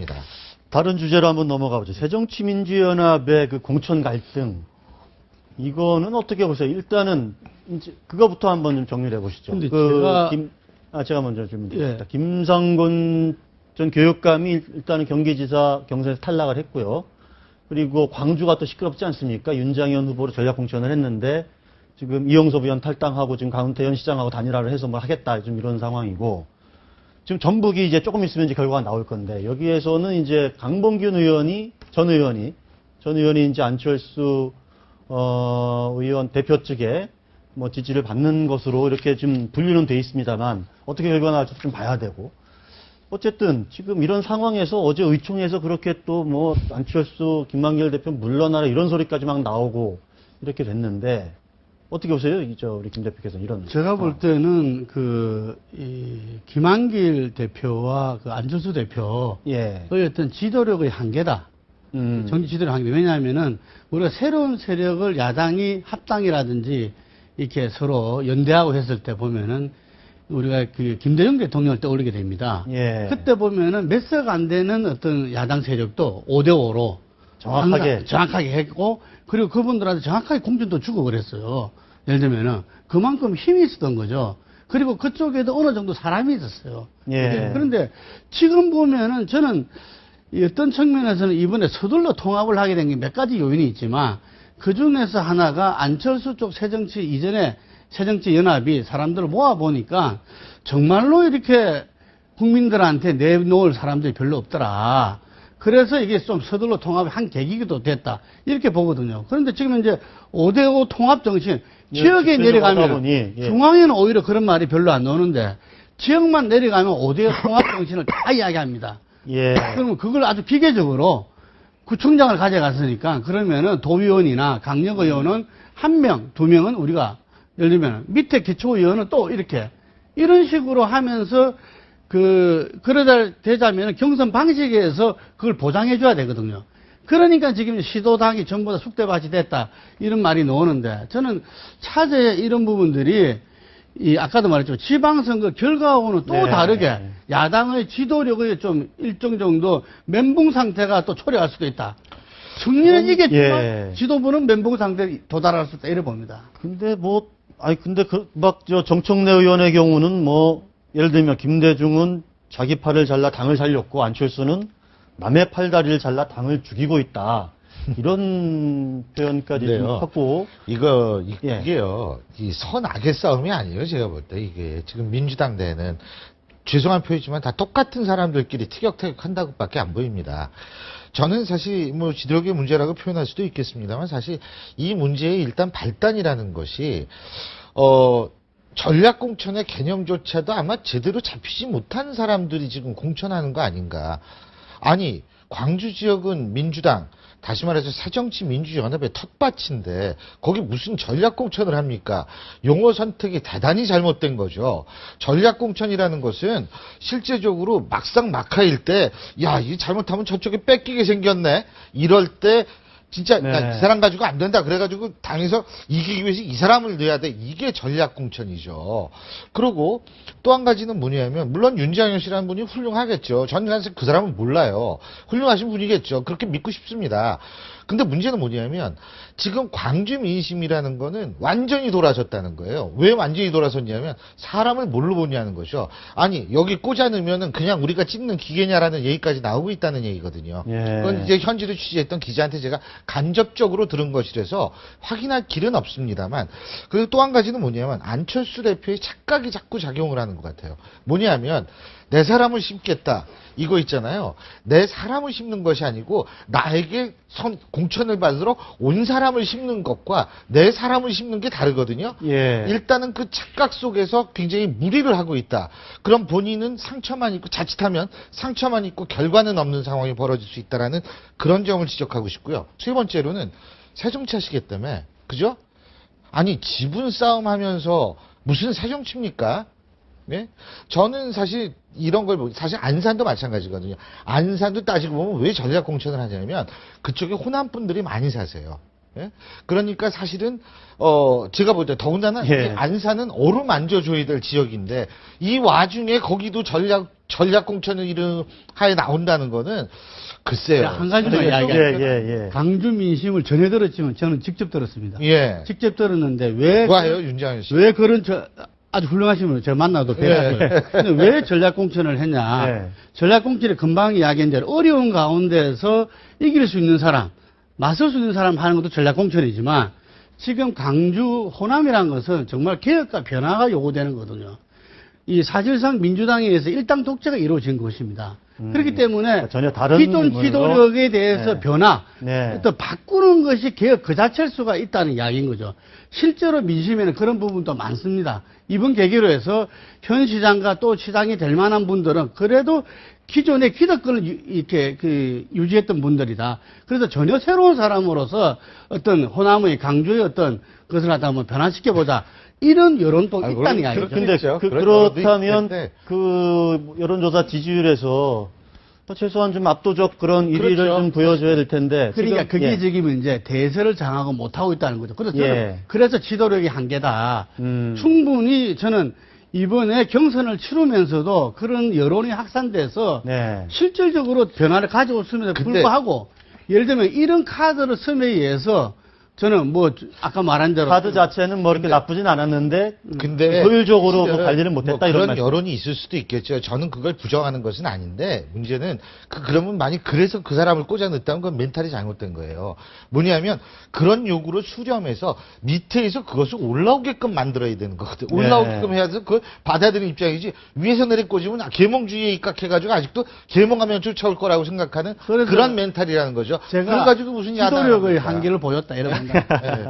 있습니다. 다른 주제로 한번 넘어가 보죠. 새정치민주연합의 그 공천 갈등. 이거는 어떻게 보세요? 일단은 이제 그거부터 한번 좀 정리를 해보시죠. 근데 제가 먼저 좀 예. 김상곤 전 교육감이 일단은 경기지사 경선에서 탈락을 했고요. 그리고 광주가 또 시끄럽지 않습니까? 윤장현 후보로 전략 공천을 했는데 지금 이영섭 의원 탈당하고 지금 강태현 시장하고 단일화를 해서 뭘 하겠다 좀 이런 상황이고 지금 전북이 이제 조금 있으면 이제 결과가 나올 건데 여기에서는 이제 강봉균 전 의원이 이제 안철수 의원 대표 측에 뭐 지지를 받는 것으로 이렇게 좀 분류는 돼 있습니다만 어떻게 결과가 나올지 좀 봐야 되고 어쨌든 지금 이런 상황에서 어제 의총에서 그렇게 또 뭐 안철수 김만길 대표 물러나라 이런 소리까지 막 나오고 이렇게 됐는데 어떻게 보세요? 우리 김 대표께서 이런 제가 볼 때는 이 김한길 대표와 그 안철수 대표의 예. 어떤 지도력의 한계다. 정치 지도력 한계. 왜냐하면은 우리가 새로운 세력을 야당이 합당이라든지 이렇게 서로 연대하고 했을 때 보면은 우리가 그 김대중 대통령을 떠올리게 됩니다. 예. 그때 보면은 몇 석 안 되는 어떤 야당 세력도 5대5로 정확하게 했고, 그리고 그분들한테 정확하게 공천도 주고 그랬어요. 예를 들면은 그만큼 힘이 있었던 거죠. 그리고 그쪽에도 어느 정도 사람이 있었어요. 예. 그런데 지금 보면은 저는 어떤 측면에서는 이번에 서둘러 통합을 하게 된 게 몇 가지 요인이 있지만 그 중에서 하나가 안철수 쪽 새정치 이전에 새정치연합이 사람들을 모아보니까 정말로 이렇게 국민들한테 내놓을 사람들이 별로 없더라. 그래서 이게 좀 서둘러 통합의 한 계기도 됐다. 이렇게 보거든요. 그런데 지금 이제 5대5 통합 정신, 지역에 내려가면 중앙에는 오히려 그런 말이 별로 안 나오는데 지역만 내려가면 5대5 통합 정신을 다 이야기합니다. 예. 그러면 그걸 아주 비계적으로 구청장을 가져갔으니까 그러면은 도의원이나 강력의원은 1명, 2명은 우리가 예를 들면 밑에 기초의원은 또 이런 식으로 하면서 그러다 되자면 경선 방식에서 그걸 보장해 줘야 되거든요. 그러니까 지금 시도당이 전부 다 쑥대밭이 됐다 이런 말이 나오는데 저는 차제에 이런 부분들이 아까도 말했지만 지방선거 결과하고는 또 다르게 야당의 지도력의 좀 일정 정도 멘붕 상태가 또 초래할 수도 있다. 승리는 이겠지만 지도부는 멘붕 상태에 도달할 수 있다 이래 봅니다. 근데 정청래 의원의 경우는 예를 들면 김대중은 자기 팔을 잘라 당을 살렸고 안철수는 남의 팔다리를 잘라 당을 죽이고 있다. 이런 표현까지 좀 하고. 이게요, 이 선악의 싸움이 아니에요, 제가 볼 때. 이게 지금 민주당 내는 죄송한 표현이지만 다 똑같은 사람들끼리 티격태격 한다고 밖에 안 보입니다. 저는 사실 지도력의 문제라고 표현할 수도 있겠습니다만 사실 이 문제의 일단 발단이라는 것이, 전략 공천의 개념조차도 아마 제대로 잡히지 못한 사람들이 지금 공천하는 거 아닌가. 아니, 광주 지역은 민주당, 다시 말해서 새정치민주연합의 텃밭인데 거기 무슨 전략공천을 합니까? 용어 선택이 대단히 잘못된 거죠. 전략공천이라는 것은 실제적으로 막상 막하일 때 야, 이게 잘못하면 저쪽에 뺏기게 생겼네. 이럴 때 진짜 이 사람 가지고 안 된다. 그래가지고 당에서 이기기 위해서 이 사람을 넣어야 돼. 이게 전략공천이죠. 그리고 또 한 가지는 뭐냐면 물론 윤장현 씨라는 분이 훌륭하겠죠. 저는 사실 그 사람은 몰라요. 훌륭하신 분이겠죠. 그렇게 믿고 싶습니다. 근데 문제는 뭐냐면 지금 광주 민심이라는 거는 완전히 돌아섰다는 거예요. 왜 완전히 돌아섰냐면 사람을 뭘로 보냐는 거죠. 아니 여기 꽂아 넣으면은 그냥 우리가 찍는 기계냐라는 얘기까지 나오고 있다는 얘기거든요. 그건 이제 현지를 취재했던 기자한테 제가 간접적으로 들은 것이라서 확인할 길은 없습니다만 그리고 또 한 가지는 뭐냐면 안철수 대표의 착각이 자꾸 작용을 하는 것 같아요. 뭐냐면 내 사람을 심겠다. 이거 있잖아요. 내 사람을 심는 것이 아니고 나에게 공천을 받으러 온 사람을 심는 것과 내 사람을 심는 게 다르거든요. 일단은 그 착각 속에서 굉장히 무리를 하고 있다. 그럼 본인은 상처만 입고 자칫하면 상처만 입고 결과는 없는 상황이 벌어질 수 있다라는 그런 점을 지적하고 싶고요. 세 번째로는 새정치하시겠다며. 그죠? 아니 지분 싸움 하면서 무슨 새정치입니까? 네? 저는 사실 이런 걸 사실 안산도 마찬가지거든요. 안산도 따지고 보면 왜 전략 공천을 하냐면 그쪽에 호남 분들이 많이 사세요. 예? 그러니까 사실은 제가 볼 때 더군다나 예. 이 안산은 어루만져줘야 될 지역인데 이 와중에 거기도 전략 공천을 이름 하에 나온다는 거는 글쎄요. 한 가지만 예, 이야기할게요. 예, 예. 광주 민심을 전해 들었지만 저는 직접 들었습니다. 예. 직접 들었는데 왜 좋아요, 윤장현 씨. 왜 그런 아주 훌륭하신 분을 제가 만나도 뵙고요. 근데 왜 전략공천을 했냐? 네. 전략공천이 금방 이야기한 대로 어려운 가운데서 이길 수 있는 사람, 맞설 수 있는 사람 하는 것도 전략공천이지만 지금 광주 호남이라는 것은 정말 개혁과 변화가 요구되는 거거든요. 이 사실상 민주당에 의해서 일당 독재가 이루어진 것입니다. 그렇기 때문에 전혀 다른 기존 인물로. 지도력에 대해서 네. 변화, 네. 또 바꾸는 것이 개혁 그 자체일 수가 있다는 이야기인 거죠. 실제로 민심에는 그런 부분도 많습니다. 이번 계기로 해서 현 시장과 또 시장이 될 만한 분들은 그래도 기존의 기득권을 이렇게 유지했던 분들이다. 그래서 전혀 새로운 사람으로서 어떤 호남의 강주의 어떤 것을 갖다 한번 변화시켜보자. 이런 여론도 아니, 있다는 그럼 이야기죠. 근데 있죠. 그런 그렇다면 여론도 있는데. 그 여론조사 지지율에서 또 최소한 좀 압도적 그런 1위를 그렇죠. 좀 보여줘야 될 텐데. 그러니까 지금, 그게 예. 지금 이제 대세를 장악하고 못하고 있다는 거죠. 그래서 저는 예. 그래서 지도력이 한계다. 음. 충분히 저는 이번에 경선을 치르면서도 그런 여론이 확산돼서 네. 실질적으로 변화를 가져왔음에도 근데- 불구하고 예를 들면 이런 카드를 씀에 의해서 저는 뭐 아까 말한 대로 카드 자체는 뭐 이렇게 나쁘진 않았는데 근데 효율적으로 뭐 사실은 관리를 못했다 뭐 이런 그런 말씀. 여론이 있을 수도 있겠죠. 저는 그걸 부정하는 것은 아닌데 문제는 그러면 만약 그래서 그 사람을 꽂아 넣었다면 그건 멘탈이 잘못된 거예요. 뭐냐면 그런 요구를 수렴해서 밑에서 그것을 올라오게끔 만들어야 되는 거거든. 네. 올라오게끔 해야 그걸 받아들이는 입장이지 위에서 내리 꽂으면 계몽주의에 입각해가지고 아직도 계몽하면 쫓아올 거라고 생각하는 그래서 그런 멘탈이라는 거죠. 제가 그걸 가지고 무슨 야당 지도력의 한계를 보였다 이런 생각. 예.